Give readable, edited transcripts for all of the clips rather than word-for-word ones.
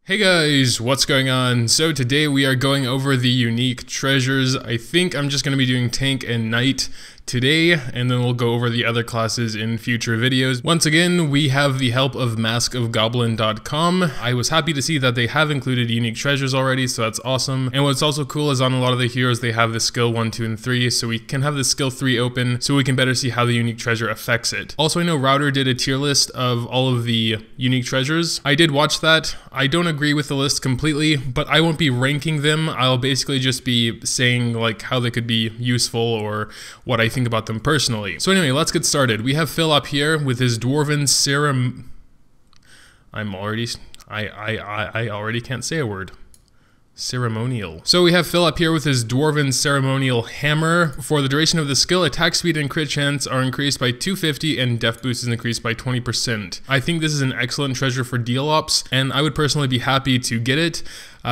Hey guys, what's going on? So today we are going over the unique treasures. I think I'm just going to be doing tank and knight today, and then we'll go over the other classes in future videos. Once again, we have the help of maskofgoblin.com. I was happy to see that they have included unique treasures already, so that's awesome. And what's also cool is on a lot of the heroes, they have the skill 1, 2, and 3, so we can have the skill 3 open so we can better see how the unique treasure affects it. Also, I know Router did a tier list of all of the unique treasures. I did watch that. I don't agree with the list completely, but I won't be ranking them. I'll basically just be saying like how they could be useful or what I think about them personally. So anyway, let's get started. We have Phil up here with his dwarven I already can't say a word. Ceremonial. So we have Phil up here with his dwarven ceremonial hammer. For the duration of the skill, attack speed and crit chance are increased by 250 and def boost is increased by 20%. I think this is an excellent treasure for deal ops, and I would personally be happy to get it.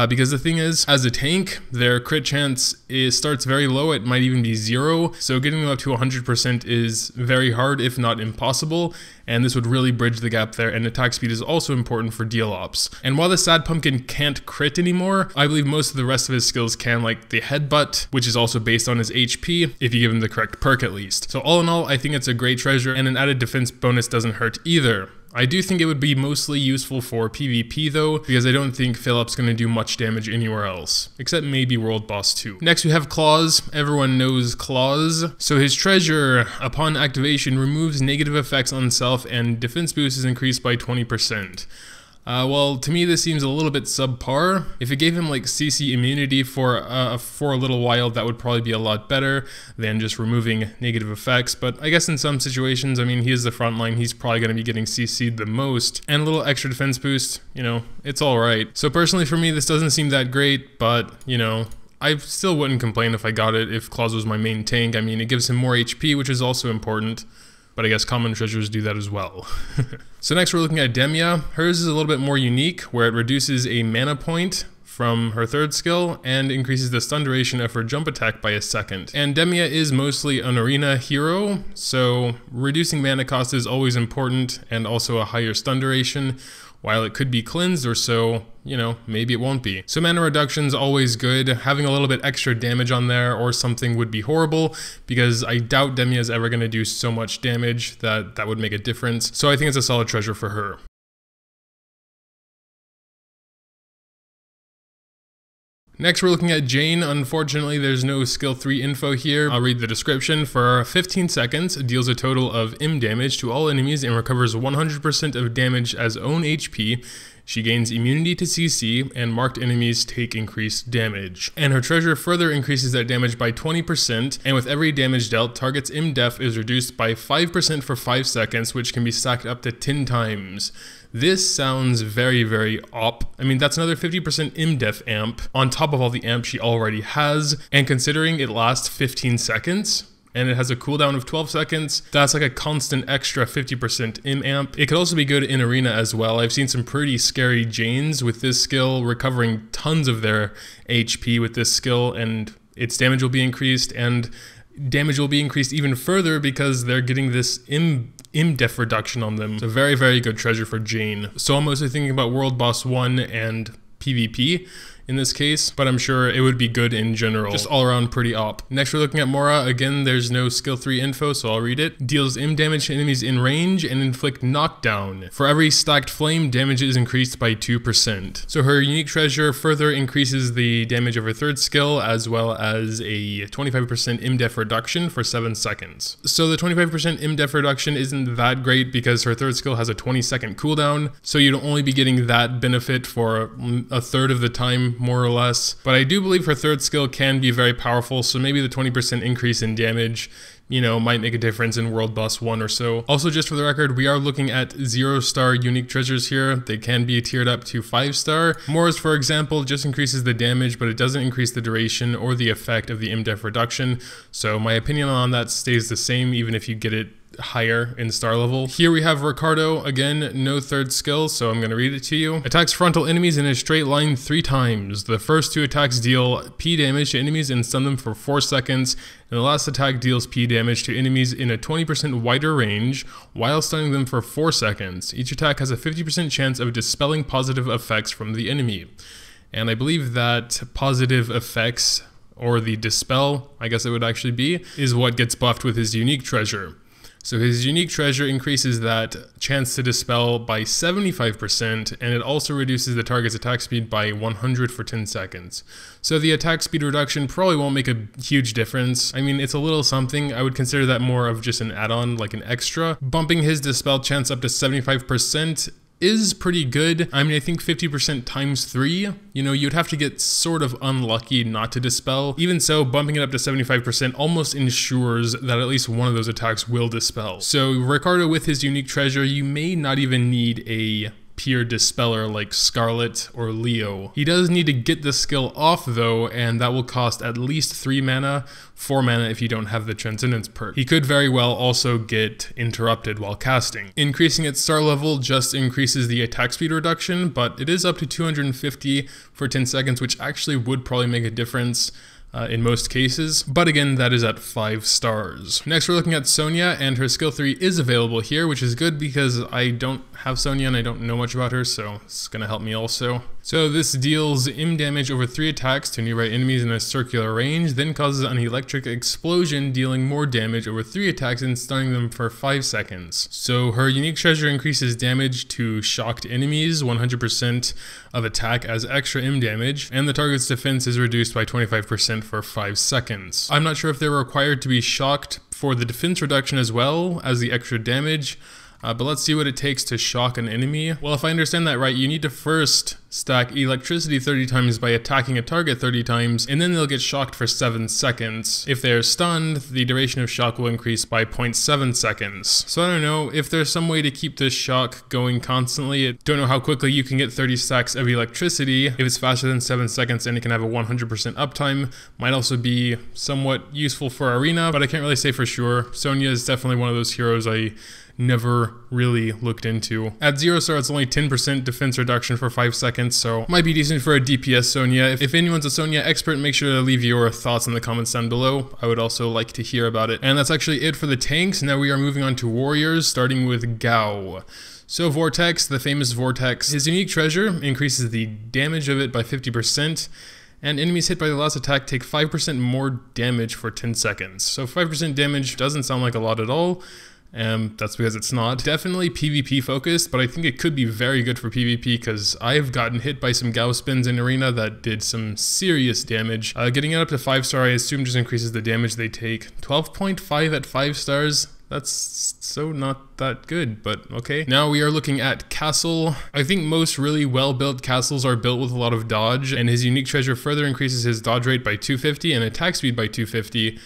Because the thing is, as a tank, their crit chance starts very low, it might even be 0, so getting them up to 100% is very hard, if not impossible, and this would really bridge the gap there, and attack speed is also important for deal ops. And while the Sad Pumpkin can't crit anymore, I believe most of the rest of his skills can, like the Headbutt, which is also based on his HP, if you give him the correct perk at least. So all in all, I think it's a great treasure, and an added defense bonus doesn't hurt either. I do think it would be mostly useful for PvP though, because I don't think Philip's going to do much damage anywhere else, except maybe World Boss 2. Next we have Claws. Everyone knows Claws. So his treasure, upon activation, removes negative effects on self and defense boost is increased by 20%. Well, to me this seems a little bit subpar. If it gave him like CC immunity for a little while, that would probably be a lot better than just removing negative effects. But I guess in some situations, I mean, he is the front line, he's probably going to be getting CC'd the most. And a little extra defense boost, you know, it's alright. So personally for me, this doesn't seem that great, but, you know, I still wouldn't complain if I got it if Claws was my main tank. I mean, it gives him more HP, which is also important. But I guess common treasures do that as well. So next we're looking at Demia. Hers is a little bit more unique, where it reduces a mana point from her third skill and increases the stun duration of her jump attack by a second. And Demia is mostly an arena hero, so reducing mana cost is always important, and also a higher stun duration. While it could be cleansed or so, you know, maybe it won't be. So mana reduction's always good. Having a little bit extra damage on there or something would be horrible, because I doubt Demia is ever going to do so much damage that would make a difference. So I think it's a solid treasure for her. Next we're looking at Jane. Unfortunately there's no skill 3 info here. I'll read the description. For 15 seconds, deals a total of IM damage to all enemies and recovers 100% of damage as own HP. She gains immunity to CC, and marked enemies take increased damage. And her treasure further increases that damage by 20%, and with every damage dealt, target's IM def is reduced by 5% for 5 seconds, which can be stacked up to 10 times. This sounds very, very op. I mean, that's another 50% IM def amp on top of all the amps she already has, and considering it lasts 15 seconds, and it has a cooldown of 12 seconds, that's like a constant extra 50% IM amp. It could also be good in arena as well. I've seen some pretty scary Janes with this skill recovering tons of their HP with this skill, and its damage will be increased, and damage will be increased even further because they're getting this IM def reduction on them. It's a very, very good treasure for Jane. So I'm mostly thinking about World Boss 1 and PvP in this case, but I'm sure it would be good in general. Just all around pretty op. Next we're looking at Mora. Again, there's no skill 3 info, so I'll read it. Deals IM damage to enemies in range and inflict knockdown. For every stacked flame, damage is increased by 2%. So her unique treasure further increases the damage of her third skill, as well as a 25% IM def reduction for 7 seconds. So the 25% IM def reduction isn't that great because her third skill has a 20-second cooldown, so you'd only be getting that benefit for a third of the time, more or less. But I do believe her third skill can be very powerful, so maybe the 20% increase in damage, you know, might make a difference in World Boss 1 or so. Also, just for the record, we are looking at 0-star unique treasures here. They can be tiered up to 5-star. Mora's, for example, just increases the damage, but it doesn't increase the duration or the effect of the IM def reduction. So my opinion on that stays the same, even if you get it higher in star level. Here we have Ricardo. Again, no third skill, so I'm going to read it to you. Attacks frontal enemies in a straight line 3 times. The first 2 attacks deal P damage to enemies and stun them for 4 seconds, and the last attack deals P damage damage to enemies in a 20% wider range while stunning them for 4 seconds. Each attack has a 50% chance of dispelling positive effects from the enemy. And I believe that positive effects, or the dispel, I guess it would actually be, is what gets buffed with his unique treasure. So his unique treasure increases that chance to dispel by 75%, and it also reduces the target's attack speed by 100 for 10 seconds. So the attack speed reduction probably won't make a huge difference. I mean, it's a little something. I would consider that more of just an add-on, like an extra. Bumping his dispel chance up to 75% is pretty good. I mean, I think 50% times 3, you know, you'd have to get sort of unlucky not to dispel. Even so, bumping it up to 75% almost ensures that at least one of those attacks will dispel. So Ricardo, with his unique treasure, you may not even need a pure dispeller like Scarlet or Leo. He does need to get the skill off though, and that will cost at least 3 mana, 4 mana if you don't have the Transcendence perk. He could very well also get interrupted while casting. Increasing its star level just increases the attack speed reduction, but it is up to 250 for 10 seconds, which actually would probably make a difference in most cases, but again, that is at 5 stars. Next, we're looking at Sonia, and her skill 3 is available here, which is good because I don't have Sonia and I don't know much about her, so it's gonna help me also. So this deals M damage over 3 attacks to nearby enemies in a circular range, then causes an electric explosion, dealing more damage over 3 attacks and stunning them for 5 seconds. So her unique treasure increases damage to shocked enemies, 100% of attack as extra M damage, and the target's defense is reduced by 25% for 5 seconds. I'm not sure if they're required to be shocked for the defense reduction as well as the extra damage, but let's see what it takes to shock an enemy. Well, if I understand that right, you need to first stack electricity 30 times by attacking a target 30 times, and then they'll get shocked for 7 seconds. If they're stunned, the duration of shock will increase by 0.7 seconds. So I don't know if there's some way to keep this shock going constantly. I don't know how quickly you can get 30 stacks of electricity. If it's faster than 7 seconds and it can have a 100% uptime, might also be somewhat useful for arena, but I can't really say for sure. Sonia is definitely one of those heroes I never really looked into. At 0 star, it's only 10% defense reduction for 5 seconds, so might be decent for a DPS Sonia. If anyone's a Sonia expert, make sure to leave your thoughts in the comments down below. I would also like to hear about it. And that's actually it for the tanks. Now we are moving on to warriors, starting with Gao. So Vortex, the famous Vortex, his unique treasure increases the damage of it by 50%. And enemies hit by the last attack take 5% more damage for 10 seconds. So 5% damage doesn't sound like a lot at all. That's because it's not. Definitely PvP focused, but I think it could be very good for PvP because I've gotten hit by some Gao spins in arena that did some serious damage. Getting it up to 5 star, I assume, just increases the damage they take. 12.5 at 5 stars. That's so not that good, but okay. Now we are looking at Castle. I think most really well-built castles are built with a lot of dodge, and his unique treasure further increases his dodge rate by 250 and attack speed by 250.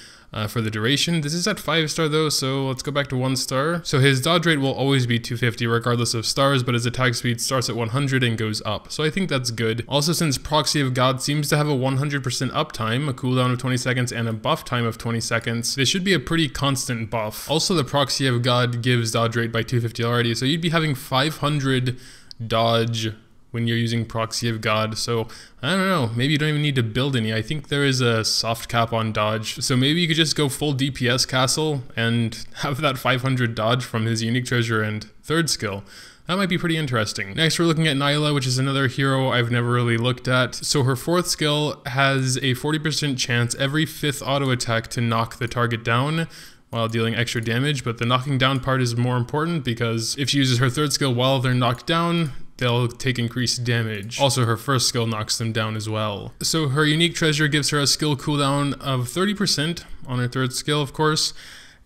For the duration. This is at 5 star though, so let's go back to 1 star. So his dodge rate will always be 250 regardless of stars, but his attack speed starts at 100 and goes up. So I think that's good. Also, since Proxy of God seems to have a 100% uptime, a cooldown of 20 seconds, and a buff time of 20 seconds, this should be a pretty constant buff. Also, the Proxy of God gives dodge rate by 250 already, so you'd be having 500 dodge when you're using Proxy of God. So I don't know, maybe you don't even need to build any. I think there is a soft cap on dodge, so maybe you could just go full DPS Castle and have that 500 dodge from his unique treasure and 3rd skill. That might be pretty interesting. Next, we're looking at Naila, which is another hero I've never really looked at. So her 4th skill has a 40% chance every 5th auto attack to knock the target down while dealing extra damage, but the knocking down part is more important because if she uses her 3rd skill while they're knocked down, they'll take increased damage. Also, her 1st skill knocks them down as well. So her unique treasure gives her a skill cooldown of 30% on her 3rd skill, of course,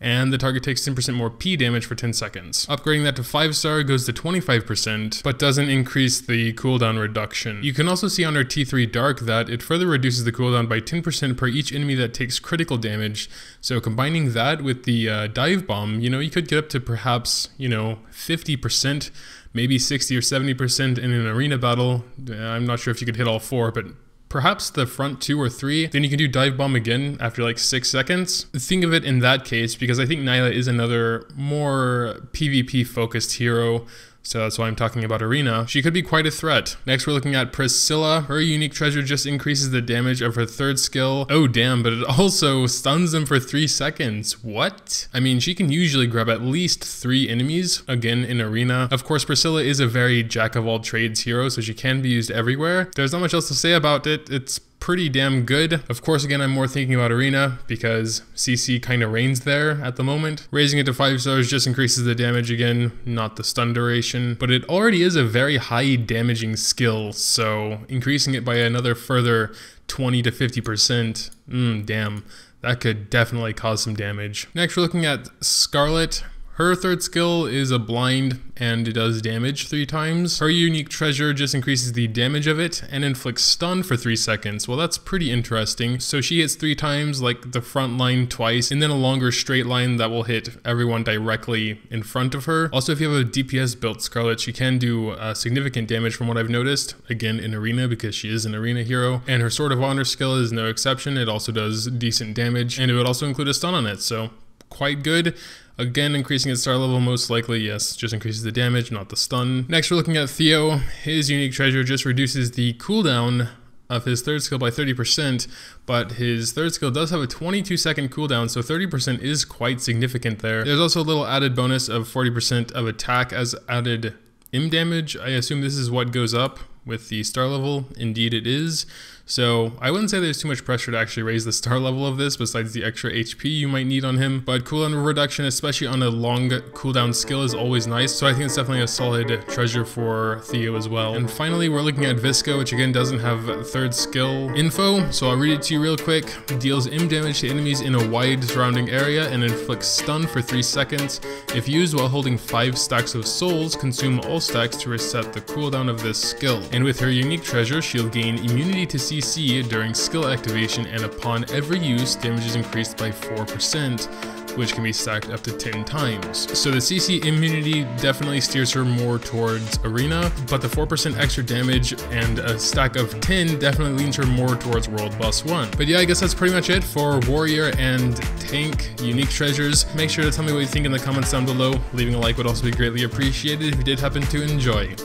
and the target takes 10% more P damage for 10 seconds. Upgrading that to 5 star goes to 25%, but doesn't increase the cooldown reduction. You can also see on her T3 Dark that it further reduces the cooldown by 10% per each enemy that takes critical damage. So combining that with the dive bomb, you know, you could get up to perhaps, you know, 50%, maybe 60 or 70% in an arena battle. I'm not sure if you could hit all 4, but perhaps the front 2 or 3, then you can do dive bomb again after like 6 seconds. Think of it in that case, because I think Naila is another more PvP focused hero. So that's why I'm talking about Arena. She could be quite a threat. Next, we're looking at Priscilla. Her unique treasure just increases the damage of her third skill. Oh damn, but it also stuns them for 3 seconds. What? I mean, she can usually grab at least 3 enemies, again in Arena. Of course, Priscilla is a very jack of all trades hero, so she can be used everywhere. There's not much else to say about it. It's pretty damn good. Of course, again, I'm more thinking about Arena because CC kind of reigns there at the moment. Raising it to 5 stars just increases the damage again, not the stun duration, but it already is a very high damaging skill, so increasing it by another further 20 to 50%, damn, that could definitely cause some damage. Next, we're looking at Scarlet. Her third skill is a blind and it does damage 3 times. Her unique treasure just increases the damage of it and inflicts stun for 3 seconds. Well, that's pretty interesting. So she hits 3 times, like the front line twice, and then a longer straight line that will hit everyone directly in front of her. Also, if you have a DPS built Scarlet, she can do significant damage from what I've noticed, again in Arena because she is an Arena hero. And her Sword of Honor skill is no exception. It also does decent damage and it would also include a stun on it, so quite good. Again, increasing its star level most likely, yes, just increases the damage, not the stun. Next, we're looking at Theo. His unique treasure just reduces the cooldown of his third skill by 30%, but his third skill does have a 22-second cooldown, so 30% is quite significant there. There's also a little added bonus of 40% of attack as added im damage. I assume this is what goes up with the star level. Indeed it is. So I wouldn't say there's too much pressure to actually raise the star level of this besides the extra HP you might need on him, but cooldown reduction, especially on a long cooldown skill, is always nice, so I think it's definitely a solid treasure for Theo as well. And finally, we're looking at Viska, which again doesn't have third skill info, so I'll read it to you real quick. Deals im damage to enemies in a wide surrounding area and inflicts stun for 3 seconds. If used while holding 5 stacks of souls, consume all stacks to reset the cooldown of this skill. And with her unique treasure, she'll gain immunity to CC during skill activation, and upon every use, damage is increased by 4%, which can be stacked up to 10 times. So the CC immunity definitely steers her more towards Arena, but the 4% extra damage and a stack of 10 definitely leans her more towards World Boss 1. But yeah, I guess that's pretty much it for Warrior and Tank unique treasures. Make sure to tell me what you think in the comments down below. Leaving a like would also be greatly appreciated if you did happen to enjoy.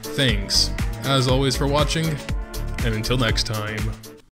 Thanks, as always, for watching, and until next time.